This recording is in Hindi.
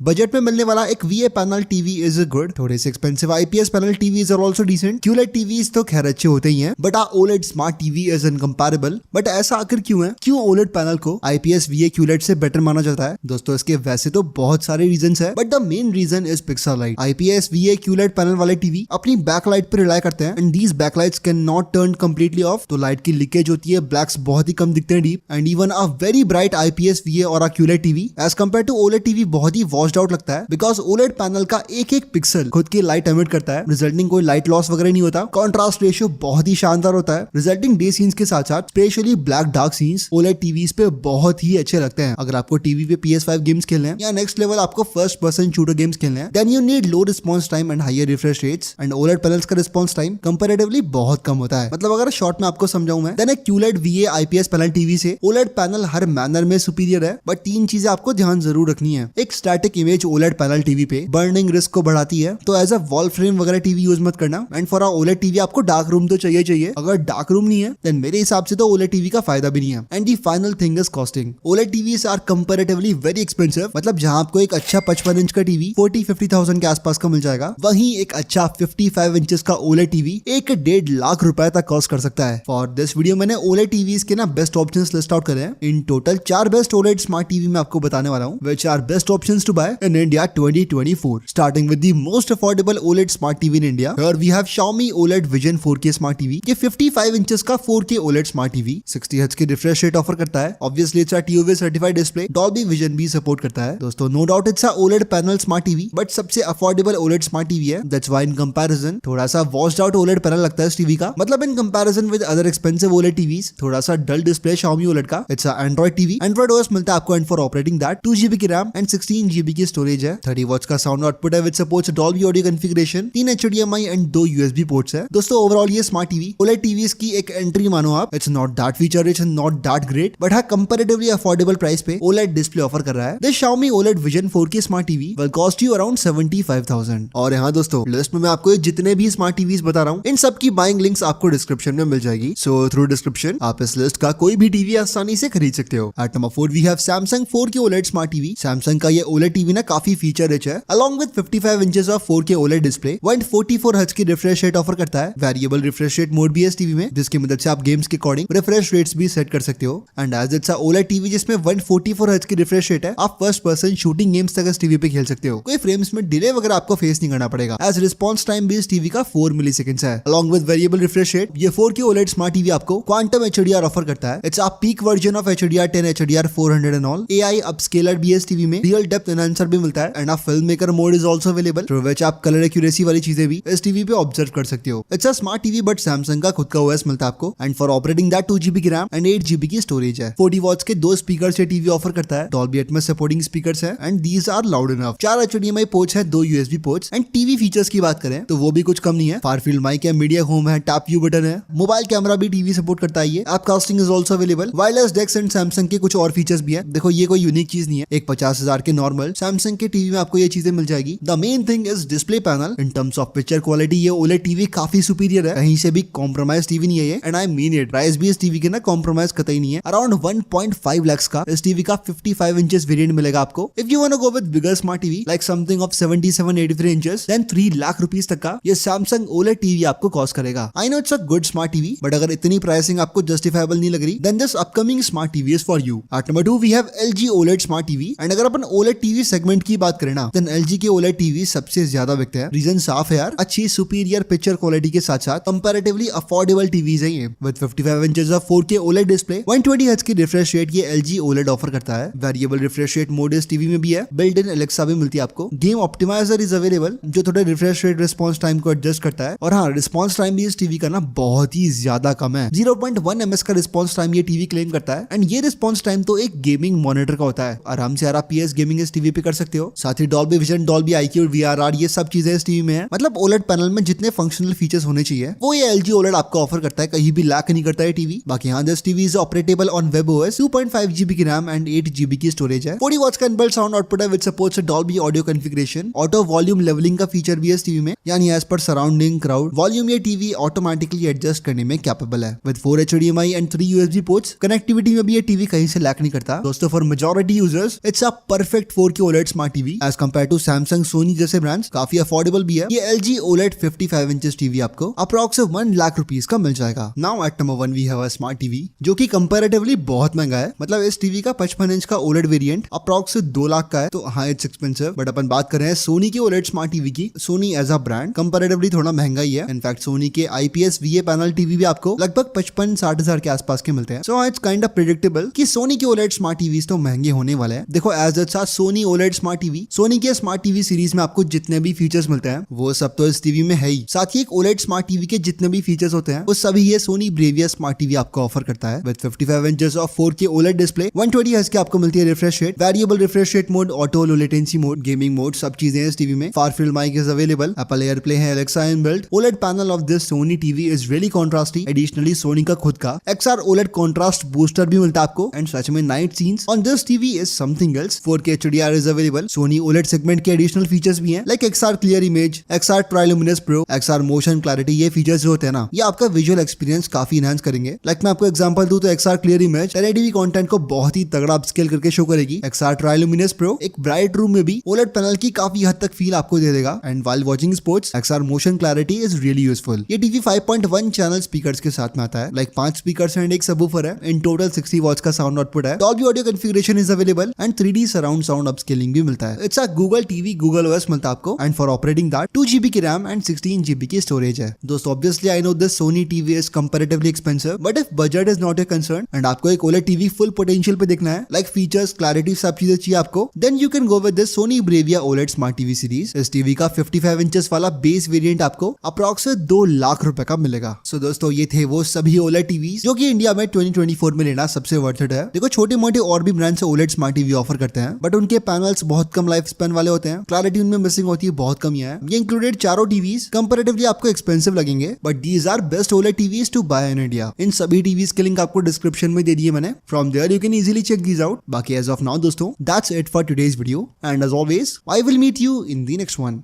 बजट में मिलने वाला एक VA panel TV is good, थोड़े से expensive IPS panel TVs are also decent. QLED TVs तो खैर अच्छे होते ही हैं, but OLED smart TV is incomparable. But ऐसा आखिर क्यों है? क्यों OLED पैनल को IPS VA QLED से बेटर माना जाता है? दोस्तों इसके वैसे तो बहुत सारे रीजंस है, but the main reason is pixel light. IPS VA QLED panel वाले टीवी अपनी बैकलाइट पर रिलाई करते हैं, and these backlights can not turn completely off, तो लाइट की लीकेज होती है, ब्लैक्स बहुत ही कम दिखते हैं deep, and even a very bright IPS VA और QLED TV as compare to OLED TV बहुत ही वॉश्ड आउट लगता है, बिकॉज OLED पैनल का एक एक पिक्सल खुद की लाइट एमिट करता है, रिजल्टिंग कोई लाइट लॉस वगैरह नहीं होता। कॉन्ट्रास्ट रेशियो बहुत ही शानदार होता है, रिजल्टिंग डे सीन्स के साथ साथ specially black dark scenes OLED TVs पे बहुत ही अच्छे लगते हैं। अगर आपको टीवी पे PS5 गेम्स खेलने हैं या नेक्स्ट लेवल आपको फर्स्ट पर्सन शूटर गेम्स खेलने हैं, then you need low response time and higher refresh rates, and OLED panels का रिस्पॉन्स टाइम कंपैरेटिवली बहुत कम होता है। मतलब अगर शॉर्ट में आपको समझाऊं मैं, देन एक QLED VA IPS panel TV से OLED पैनल हर मैनर में सुपीरियर है, बट तीन चीजें आपको ध्यान जरूर रखनी है। एक static image OLED panel TV पे बर्निंग रिस्क को बढ़ाती है, तो एज अ वॉल फ्रेम वगैरह टीवी यूज मत करना। एंड फॉर OLED टीवी आपको डार्क रूम तो चाहिए। अगर डार्क रूम नहीं है, देन मेरे हिसाब से तो OLED टीवी का फायदा भी नहीं है। And the final thing is costing. OLED TVs are comparatively very expensive. मतलब जहां आपको एक अच्छा 55 इंच का टीवी 40-50,000 के आसपास का मिल जाएगा, वहीं एक अच्छा 55 इंचेस का OLED टीवी 1.5 लाख रुपए तक कॉस्ट कर सकता है। फॉर दिस वीडियो मैंने OLED टीवीज के ना बेस्ट ऑप्शंस लिस्ट आउट करे हैं। In total 4 best OLED smart TV मैं आपको बताने वाला हूं, which are best options to buy in India 2024. Starting with the most affordable OLED smart TV in India. Here we have Xiaomi OLED Vision 4K Smart TV. ये 55 इंचेस का 4K OLED smart TV 60 hertz की रिफ्रेश रेट ऑफर करता है। Obviously it's a TOV certified display, Dolby Vision भी सपोर्ट करता है। दोस्तों no doubt it's a OLED panel smart TV, but सबसे अफोर्डेबल OLED स्मार्ट टीवी है। That's why in comparison थोड़ा सा वॉश्ड आउट OLED पैनल लगता है इस टीवी का। मतलब in comparison with other expensive OLED TVs थोड़ा सा डल डिस्प्ले Xiaomi OLED का। It's a Android TV, Android OS मिलता है आपको, and for operating that 2GB की रैम एंड 16GB की स्टोरेज है। 30 वॉट्स का साउंड आउटपुट है with supports Dolby audio configuration, 3 HDMI and 2 USB ports है। दोस्तों ओवरऑल ये स्मार्ट टीवी OLED टीवीज की एक एंट्री मानो आप। It's not that feature rich and not that great, but हाँ कंपैरेटिवली अफोर्डेबल प्राइस पे OLED डिस्प्ले ऑफर कर रहा है। This Xiaomi OLED Vision 4K smart TV will cost you around 75,000। और यहाँ दोस्तों लिस्ट में मैं आपको जितने भी स्मार्ट टीवीज बता रहा हूँ, इन सब की बाइंग लिंक्स आपको डिस्क्रिप्शन में मिल जाएगी। सो थ्रू डिस्क्रिप्शन आप इस लिस्ट का कोई भी टीवी आसानी से खरीद सकते हो। At number 4 we have Samsung 4K OLED smart TV. Samsung का ये OLED टीवी ना काफी फीचर रिच है, along with 55 inches of 4K OLED display, 144 hertz की रिफ्रेश रेट ऑफर करता है। वेरिएबल रिफ्रेश रेट मोड भी है इस टीवी में, जिसकी मदद से आप गेम्स के अकॉर्डिंग रिफ्रेश रेट्स भी सेट कर सकते हो। And as it's a OLED TV जिसमें 144 हर्ट्ज की रिफ्रेश रेट है, आप फर्स्ट पर्सन शूटिंग गेम्स तक इस टीवी पे खेल सकते हो। कोई फ्रेम्स में डिले वगैरह आपको फेस नहीं करना पड़ेगा, एज रिस्पॉन्स टाइम भी इस टीवी का 4 मिलीसेकंड्स है। Along with variable refresh rate, ये 4K OLED स्मार्ट टीवी आपको क्वांटम HDR ऑफर करता है। It's a peak version of HDR 10, HDR 400 and all. AI upscaler भी इस टीवी में, रियल डेप्थ एनहांसर भी मिलता है, and a film maker mode is also available, through which आप कलर एक्यूरेसी वाली चीजें भी इस टीवी पे ऑब्जर्व कर सकते हो। It's a smart TV, but Samsung का खुद का OS मिलता है आपको, and for operating that 2GB की रैम एंड 8GB की स्टोरेज है। 40 वॉट्स के 2 स्पीकर से टीवी ऑफर करता है। Dolby Atmos सपोर्टिंग स्पीकर्स है, and these are loud enough. 4 HDMI ports है, 2 USB ports, and TV features की बात करें तो वो भी कुछ कम नहीं है। फार फील्ड माइक है, मीडिया होम है, टैप व्यू बटन है, मोबाइल कैमरा भी टीवी सपोर्ट करता है। ये app casting is also available, wireless DeX and Samsung के कुछ और फीचर्स भी है। देखो ये कोई यूनिक चीज नहीं है, एक 50,000 के नॉर्मल Samsung के टीवी में आपको ये चीजें मिल जाएगी। The main thing is display panel. In terms of picture quality ये OLED टीवी काफी सुपीरियर है, कहीं से भी कॉम्प्रोमाइज टीवी नहीं है ये, and I mean it. Price भी इस टीवी के ना कॉम्प्रोमाइज कतई नहीं है। अराउंड 1.5 लाख का इस टीवी का 55 इंचेस वेरिएंट मिलेगा आपको। If you want to go with bigger smart TV like something of 77-83 inches, then 3 lakh rupees तक का ये Samsung OLED टीवी आपको कॉस्ट करेगा। I know it's a good smart TV, but अगर इतनी प्राइसिंग आपको जस्टिफाइबल नहीं लग रही, then this upcoming smart TV is for you. At number 2 we have LG OLED smart TV, and अगर अपन OLED टीवी सेगमेंट की बात करें ना, देन LG के OLED टीवी सबसे ज्यादा बिकते हैं। रीजन साफ है यार, अच्छी सुपीरियर पिक्चर क्वालिटी के साथ साथ कंपैरेटिवली अफोर्डेबल टीवीज हैं ये, with 55 inches of 4K OLED display, 120 hertz की रिफ्रेश रेट ये LG OLED ऑफर करता है। वेरिएबल रिफ्रेश रेट मोड इस टीवी में भी है, बिल्ट इन Alexa भी मिलती है आपको। गेम ऑप्टिमाइजर इज अवेलेबल, जो थोड़ा रिफ्रेश रेट रिस्पॉन्स टाइम को एडजस्ट करता है। और हाँ, रिस्पॉन्स टाइम भी इस टीवी का ना बहुत ही ज्यादा कम है, 0.1 ms का रिस्पॉन्स टाइम ये टीवी क्लेम करता है, एंड ये रिस्पॉन्स टाइम तो एक गेमिंग मॉनिटर का होता है। आराम से RPS गेमिंग इस टीवी पे कर सकते हो। साथ ही Dolby Vision, Dolby IQ, VRR ये सब चीजें इस टीवी में है। मतलब OLED पैनल में जितने फंक्शनल फीचर्स होने चाहिए वो ये LG OLED आपको ऑफर करता है, कहीं भी लैक नहीं करता है टीवी। बाकी हाँ, this TV is operable on WebOS, 2.5GB की रैम एंड 8GB की स्टोरेज है। 40 वॉट्स का इनबिल्ट साउंड आउटपुट है with supports Dolby audio configuration. Auto volume leveling का फीचर भी है इस टीवी में, यानी as per surrounding crowd volume ये टीवी ऑटोमेटिकली एडजस्ट करने में कैपेबल है। With 4 HDMI and 3 USB ports, connectivity में भी ये टीवी कहीं से लैक नहीं करता। दोस्तों for majority users it's a perfect 4K OLED smart TV as compare to Samsung, Sony जैसे ब्रांड्स काफी अफोर्डेबल भी है। ये LG OLED 55 इंचेस टीवी आपको अप्रॉक्स 1 लाख रुपीस का मिल जाएगा। Now at number 1 we have a smart TV जो कि कंपैरेटिवली बहुत महंगा है। मतलब इस टीवी का 55 इंच का OLED वेरिएंट अप्रॉक्स 2 लाख का है, तो हाँ इट्स एक्सपेंसिव। बट अपन बात कर रहे हैं सोनी की OLED स्मार्ट टीवी की। Sony as a brand comparatively थोड़ा महंगा ही है। इनफैक्ट सोनी के IPS VA पैनल टीवी भी आपको लगभग 55-60 हजार के आसपास के मिलते हैं। So it's kind of predictable कि सोनी के OLED स्मार्ट टीवीज तो महंगे होने वाले हैं। देखो एज अच्छा Sony OLED smart TV, Sony के स्मार्ट टीवी सीरीज में आपको जितने भी फीचर्स मिलते हैं वो सब तो इस टीवी में है ही। साथ ही एक OLED स्मार्ट टीवी के जितने भी फीचर्स होते हैं वो सभी ये सोनी ब्रेविया स्मार्ट टीवी आपको ऑफर करता है। With 55 inches of 4K OLED display, 120 hertz की आपको मिलती है refresh rate, variable refresh rate mode, auto low latency mode, gaming mode, सब चीजें इस टीवी में। Far field mic is available, Apple AirPlay है, Alexa inbuilt. OLED panel of this Sony TV is really contrasty. Additionally Sony का खुद का XR OLED कॉन्ट्रास्ट बूस्टर भी मिलता है आपको। एंड सच में night scenes on this TV is something else. 4K HDR is available. Sony OLED segment के एडिशनल फीचर्स भी हैं like XR clear image, XR Triluminos pro, XR motion clarity. ये फीचर्स जो होते हैं ना, ये आपका विजुअल एक्सपीरियंस काफी इनहांस करेंगे। लाइक मैं आपको एग्जांपल दूं तो XR clear image 1080p content को बहुत ही तगड़ा अपस्केल करके शो करेगी। XR ट्राइल्यूमिनस प्रो एक ब्राइट रूम में भी OLED पैनल की काफी हद तक फील आपको दे देगा। And while watching sports, XR motion clarity is really useful. ये टीवी 5.1 चैनल स्पीकर्स के साथ में आता है। लाइक 5 स्पीकर्स एंड एक सबवूफर है। इन टोटल 60 वॉट्स का साउंड आउटपुट है। Dolby audio configuration is available and 3D surround sound upscaling भी मिलता है। It's a Google TV, Google OS मिलता है आपको। And for operating that 2GB की रैम एंड 16GB की स्टोरेज है। दोस्तों obviously I know this Sony TV is comparatively expensive, but if budget is not a concern and आपको एक OLED टीवी फुल पोटेंशियल पे देखना है, लाइक फीचर्स, क्लैरिटी, सब चीजें चाहिए आपको, then you can go with this Sony Bravia OLED smart TV series. इस टीवी का 55 इंचेस वाला बेस वेरिएंट आपको अप्रॉक्स 2 लाख रुपए का मिलेगा। सो दोस्तों ये थे वो सभी OLED टीवी जो कि इंडिया में 2024 में लेना सबसे वर्थ इट है। देखो छोटे मोटे और भी brands OLED smart TV offer करते हैं, बट उनके पैनल्स बहुत कम लाइफ स्पैन वाले होते हैं। क्लैरिटी उनमें मिसिंग होती है, बहुत कम है। ये इंक्लूडेड चारों टीवीज कंपैरेटिवली आपको एक्सपेंसिव लगेंगे, but these are best OLED TVs to buy in India. इन सभी टीवीज के लिंक आपको डिस्क्रिप्शन में दे दिए मैंने। From there you can easily check these out. बाकी एज ऑफ नाउ दोस्तों that's it for today's video and as always I will meet you in the next one.